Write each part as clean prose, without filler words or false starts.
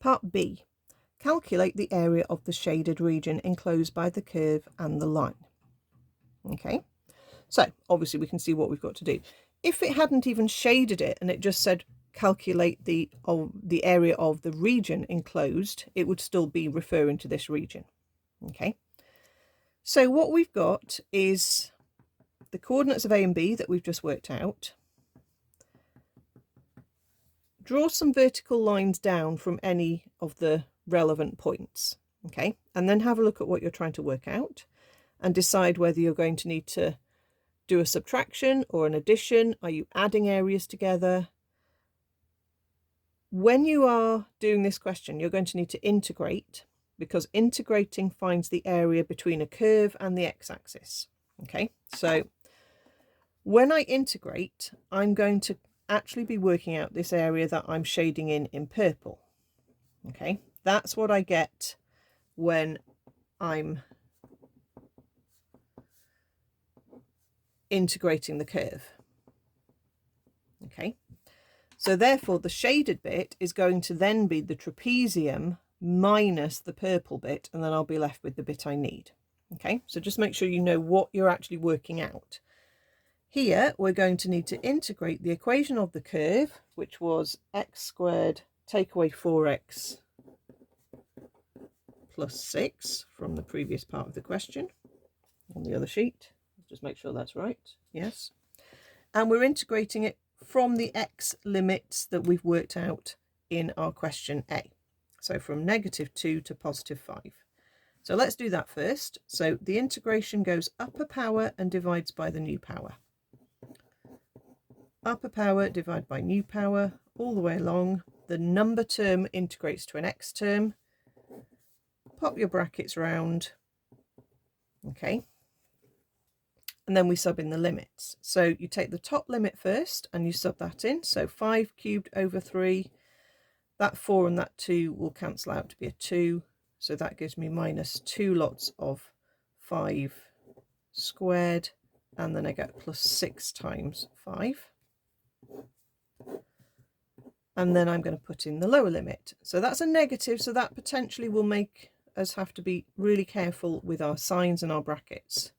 Part B. Calculate the area of the shaded region enclosed by the curve and the line. Okay, so obviously we can see what we've got to do. If it hadn't even shaded it and it just said calculate the area of the region enclosed, it would still be referring to this region. Okay, so what we've got is the coordinates of A and B that we've just worked out. Draw some vertical lines down from any of the relevant points, okay, and then have a look at what you're trying to work out and decide whether you're going to need to do a subtraction or an addition. Are you adding areas together? When you are doing this question, you're going to need to integrate, because integrating finds the area between a curve and the x-axis. Okay, so when I integrate, I'm going to actually be working out this area that I'm shading in purple. Okay, that's what I get when I'm integrating the curve. Okay, so therefore the shaded bit is going to then be the trapezium minus the purple bit, and then I'll be left with the bit I need. Okay, so just make sure you know what you're actually working out. Here we're going to need to integrate the equation of the curve, which was x squared take away 4x plus 6 from the previous part of the question on the other sheet. Just make sure that's right. Yes. And we're integrating it from the x limits that we've worked out in our question A. So from -2 to +5. So let's do that first. So the integration goes upper power and divides by the new power. Upper power divided by new power all the way along. The number term integrates to an x term. Pop your brackets round. Okay. And then we sub in the limits. So you take the top limit first and you sub that in. So 5 cubed over 3. That 4 and that 2 will cancel out to be a 2. So that gives me minus 2 lots of 5 squared. And then I get plus 6 times 5. And then I'm going to put in the lower limit. So that's a negative, so that potentially will make us have to be really careful with our signs and our brackets.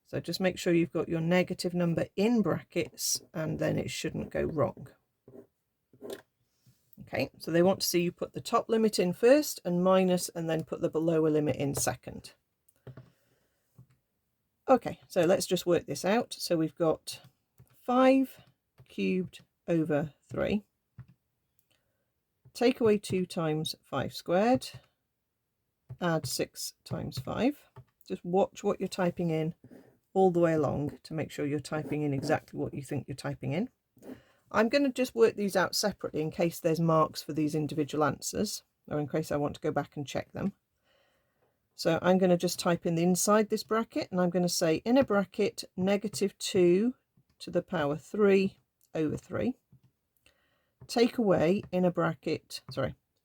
So just make sure you've got your negative number in brackets, and then it shouldn't go wrong. Okay, so they want to see you put the top limit in first and minus, and then put the lower limit in second. Okay, so let's just work this out. So we've got 5 cubed over 3. Take away 2 times 5 squared. Add 6 times 5. Just watch what you're typing in all the way along to make sure you're typing in exactly what you think you're typing in. I'm going to just work these out separately in case there's marks for these individual answers, or in case I want to go back and check them. So I'm going to just type in the inside this bracket, and I'm going to say in a bracket -2 to the power 3 over 3. Take away in a bracket,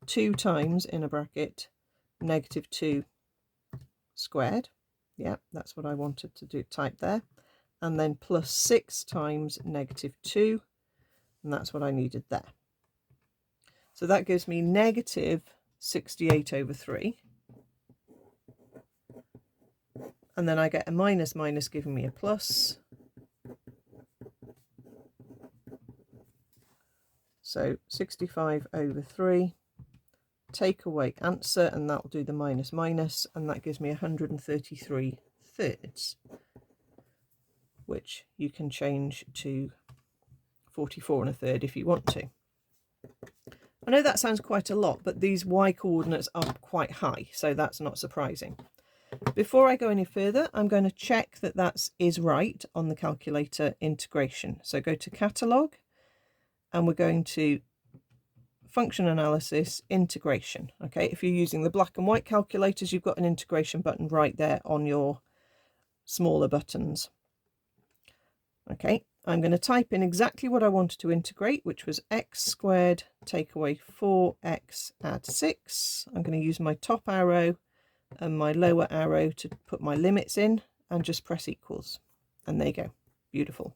2 times in a bracket -2 squared. Yeah, that's what I wanted to do, type there. And then plus 6 times -2, and that's what I needed there. So that gives me -68 over 3. And then I get a minus giving me a plus. So 65 over 3, take away answer, and that will do the minus, and that gives me 133 thirds, which you can change to 44 1/3 if you want to. I know that sounds quite a lot, but these y coordinates are quite high, so that's not surprising. Before I go any further, I'm going to check that that is right on the calculator integration. So go to Catalogue, and we're going to Function Analysis, Integration. Okay, if you're using the black and white calculators, you've got an integration button right there on your smaller buttons. Okay, I'm going to type in exactly what I wanted to integrate, which was x squared take away 4x add 6. I'm going to use my top arrow and my lower arrow to put my limits in, and just press equals. And there you go. Beautiful.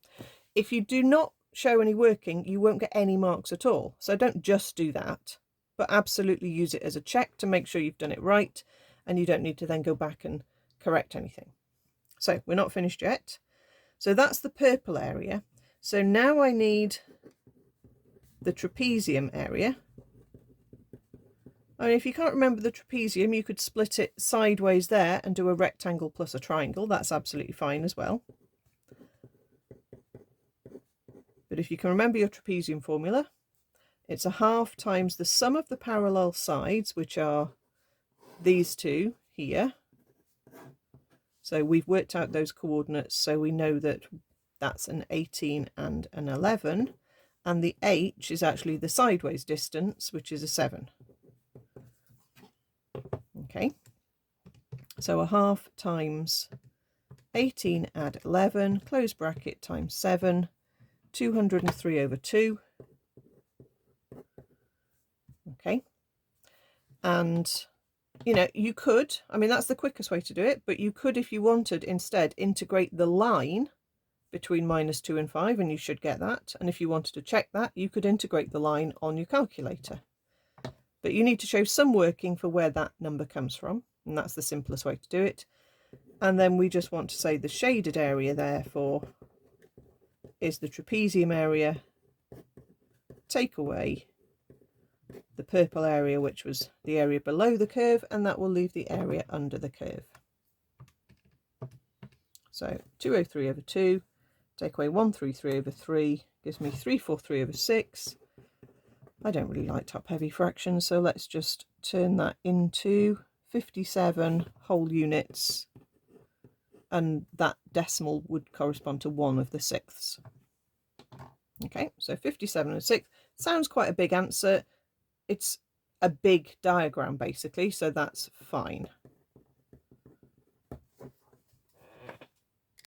If you do not show any working, you won't get any marks at all. So don't just do that, but absolutely use it as a check to make sure you've done it right, and you don't need to then go back and correct anything. So we're not finished yet. So that's the purple area. So now I need the trapezium area. I mean, if you can't remember the trapezium, you could split it sideways there and do a rectangle plus a triangle. That's absolutely fine as well. But if you can remember your trapezium formula, it's a half times the sum of the parallel sides, which are these two here. So we've worked out those coordinates, so we know that that's an 18 and an 11. And the h is actually the sideways distance, which is a 7. Okay, so a half times 18 add 11, close bracket, times 7, 203 over 2. Okay, and you know, you could, I mean, that's the quickest way to do it, but you could, if you wanted, instead integrate the line between -2 and 5, and you should get that. And if you wanted to check that, you could integrate the line on your calculator. But you need to show some working for where that number comes from, and that's the simplest way to do it. And then we just want to say the shaded area, therefore, is the trapezium area. Take away the purple area, which was the area below the curve, and that will leave the area under the curve. So 203 over 2, take away 133 over 3, gives me 343 over 6. I don't really like top heavy fractions, so let's just turn that into 57 whole units, and that decimal would correspond to 1 of the sixths. Okay, so 57 and 6 sounds quite a big answer. It's a big diagram basically, so that's fine.